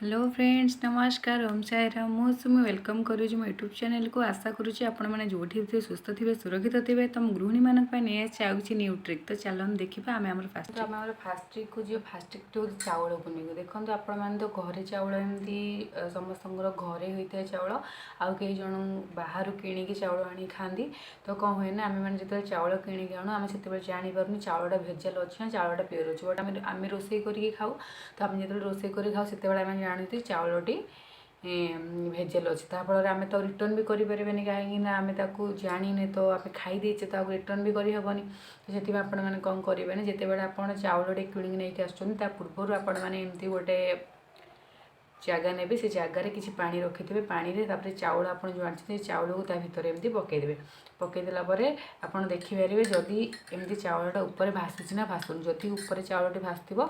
hello friends नमस्कार ओम साई राम मुझे welcome करुँच मो यूट्यूब चैनल को आशा करुँची आपण मैंने जो थे सुस्थ थे सुरक्षित थे तुम गृहिणी मानक नहीं आउची न्यू ट्रिक तो चलो देखा आम फास्ट फास्ट ट्रिक को जी फास्ट ट्रिक हूँ चाउल को नहीं देखो आपण मैंने तो घरे चाउल एमती समस्त घरे होता है चाउल आउ कई जन बाहर किणिकी चाउल आनी खाती तो कौन हुए ना आम मैंने जो चाउल किणिकी आणु आम से जापर चाउलटा भेजाल अच्छे चाउलटा प्योर अच्छे बट आम रोसे करके खाऊ तो आम जो रोसे कर खाऊ से जानी चाउलटी भेजाल अच्छे ताफल आम तो रिटर्न भी करें कहीं आम जाने तो आम खाईदे तो रिटर्न भी करहबनी तो से आपण मैंने कौन करेंगे जिते आप चाउल किणिक नहीं आसुँच पूर्वर आपण मैंने एमती गोटे जगह ने से जगार किसी पा रखिथे पानी रे चाउल आप जो आनी चाउल को भितर एमती पकईदे पकईदेला आप देखिपारे जदि एमती चाउलटा ऊपर भासुची ना भासुनी जदि ऊपर चाउलटी भासुव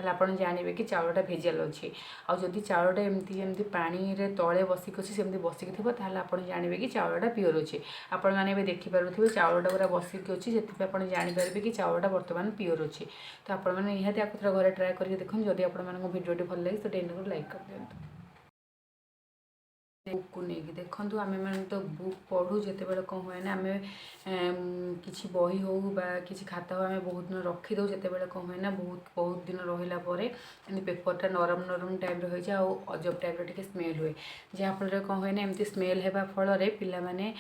आप जानवे कि चाउलटा भेजाल अच्छे आउ जदि चाउलटा एमती एमती पानी रे तले बसिक अच्छे सेमती बसिक थी आप जानवे कि चाउलटा प्योर अच्छे आपण मैंने देखिपे चाउलटा पूरा बसिक अच्छी से आप जापर कि चाउलटा बर्तमान प्योर अच्छे तो आप निहाती आपको घरे ट्राए करके देखो जदि आप भिडियोटी भल लगे तो डेली लाइक कर दिखाँ बुक को लेकिन देखूँ आम मैंने तो बुक पढ़ू जिते कौन हुए ना आम कि बही हो कि खाता हो आम बहुत दिन रखीदे जिते कौन हुए ना बहुत दिन रहा पेपरटा नरम नरम टाइप रही जाए अजब टाइप टे स्मेल हुए जहाँफल कौन हुए ना एमती स्मेल होगा फल पाने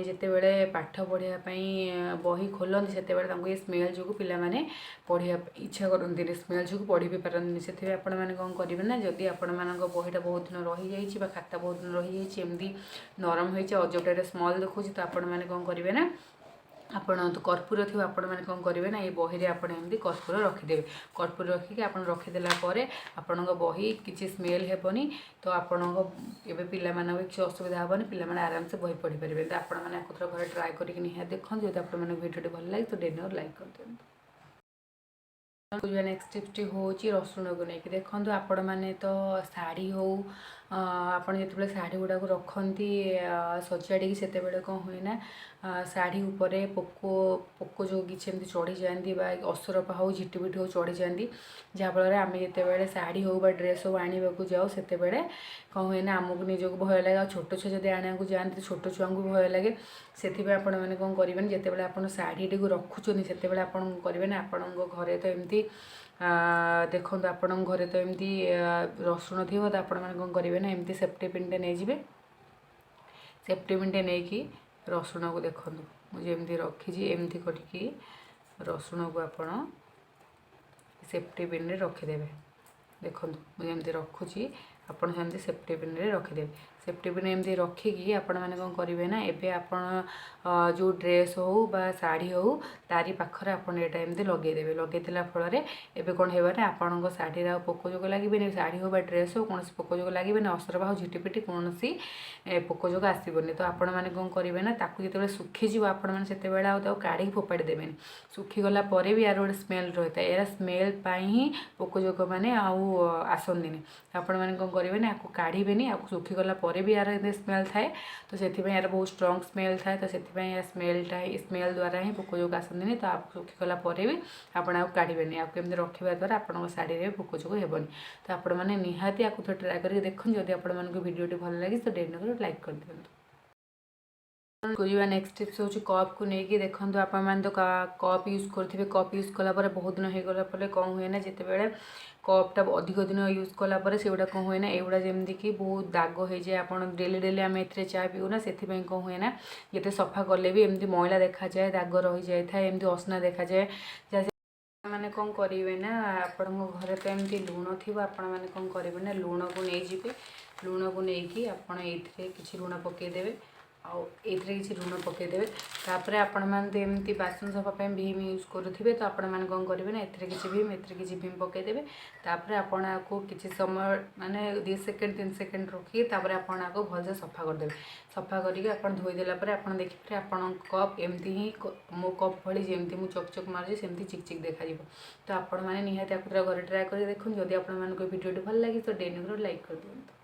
जिते पाठ पढ़ाई बही खोलती से ये स्मेल जो पाने पढ़ा इच्छा करते स्मेल जो पढ़ी भी पारती से आपण मैंने कौन करेंगे ना जदि आपण मान बहीटा बहुत दिन रही जाइए खाता बहुत दिन रही जाइए एमती नरम होती अजब टाइप स्मेल देखो तो आपण मैंने कौन करेंगे ना आपण तो कर्पूर थी आपण मैंने कौन करेंगे ना ये बही आपड़ एमती कर्पूर रखिदेवे कर्पूर रखिकी आप रखीदेला आपण बही किसी स्मेल हेबनी तो आपण एवं पाने किसी असुविधा हेनी पाने आराम से बही पढ़ी पारे तो आपण मैंने घर ट्राए करके निहाती देखो जब आप भिडियो भल लगे तो डेली लाइक कर दिखाँ नेक्स्ट टिप्स हूँ रसुण को लेकिन देखो आपण मैंने तो शाढ़ी हो आपड़ जो शाढ़ी गुड़ाक रखती सजाड़ी से कौन हुए ना शाढ़ी उपर पोक जो किसी एमती चढ़ी जाती असरपा हो झिटिपिटी हो चढ़ी जाती जहाँफल आम जिते शाढ़ी हो ड्रेस हो आने जाओ से कौन हुए ना आमको निजक भय लगे छोट छुआ जब आने को जाती छोट छुआ को भय लगे से आपण मैंने कौन करेंगे जिते आप शाढ़ी टी रखुच्च से करेंगे आपण घरे तो एमती देखो आपण घरे तो एमती रसुण थी तो आपण मैंने कौन करेंगे ना एमती सेफ्टी पिनटे नहीं सेफ्टी पिनटे नहीं कि रसुण को देखो मुझे एमती रखी एमती करके रसुण को आपण सेफ्टी पिन रे रखिदेवे देखो मुझे एमती रखुची आपण सेमती सेफ्टी पिन रे रखिदेवे सेफ्टी पिन एमती रखिकी आपण मैंने कौन करेंगे ना एबे आपण जो ड्रेस हो बा साड़ी हो तारी पाखरे आपण एटा एमती लगेदेवे लगेदेला फल एबे कौन हेबा ना आपण साड़ी पोक जोग लगे साड़ी हो ड्रेस हो कौन पोक जोग लगे असरपा हो झिटिपिटी कौन पोक जोग आसबनी तो आपण मैंने कौन करेंगे ना ताकू जो सुखीज आपण मैंने से काढ़ी फोपाड़ी देवेनि सुखीगला भी यार गोटे स्मेल रही है यार स्मेल ही पोक जोग मैंने आसती आपण मैंने कौन करेंगे ना आपको काढ़े आपको सुखीगला भी यार स्मेल थाए तो से यार बहुत स्ट्रंग स्मेल थाए तो से यार स्मेल द्वारा ही पोक जोग आसती तो आप सुखीगला भी आपड़ काढ़े आपको एमती रखा द्वारा आप शाढ़ी में पोक जोग हेबनी तो आपण मैंने निहाती आपको थोड़ा ट्राए करके देखो जब आप भिडियोटी भल लगे तो डेली लाइक कर दिखाँ खोजा नेक्स्ट टिप्स हूँ कप को लेकिन देखो आप तो कप यूज करेंगे कप यूज कलापर बहुत दिन हो गला कौन हुए ना जिते कपटा अधिक दिन यूज कलापर से गुड़ा कौन हुए ना एगुड़ा जमी कि बहुत दाग हो जाए आप डेली डेली आम ए चा पीऊना से कौन हुए ना जिते सफा कले भी एमती मैला देखा जाए दाग रही जाए एमती असना देखा जाए मैंने कौन करेंगे ना आपण घरे तो एमती लुण थी आपण मैंने कौन करेंगे ना लुण को नहीं जीवे लुण को लेकिन आपड़ ये लुण पकईदेवे आउे किसी लुण पकईदेवे तापर आपण मैंने एमती बासन सफापी भीम यूज करुवे तो आपण मैंने कौन करेंगे ना किसी भीम पकईदेवे तापर आपण आपको किसी समय माने 2 सेकेंड 3 सेकेंड रखिए तापर आपण आपको भलसे सफा करदेवे सफा करके आप धोईदेला आप देखिए आपण कप एमती ही मो कप भली जमी मुझे चकचक मार्ची सेमती चिकचिक देखा तो आपण मैंने निहाती आपको घरे ट्राए कर देखो जदि आप भिडियोटी भल लगे तो डेली लाइक कर दिखाँ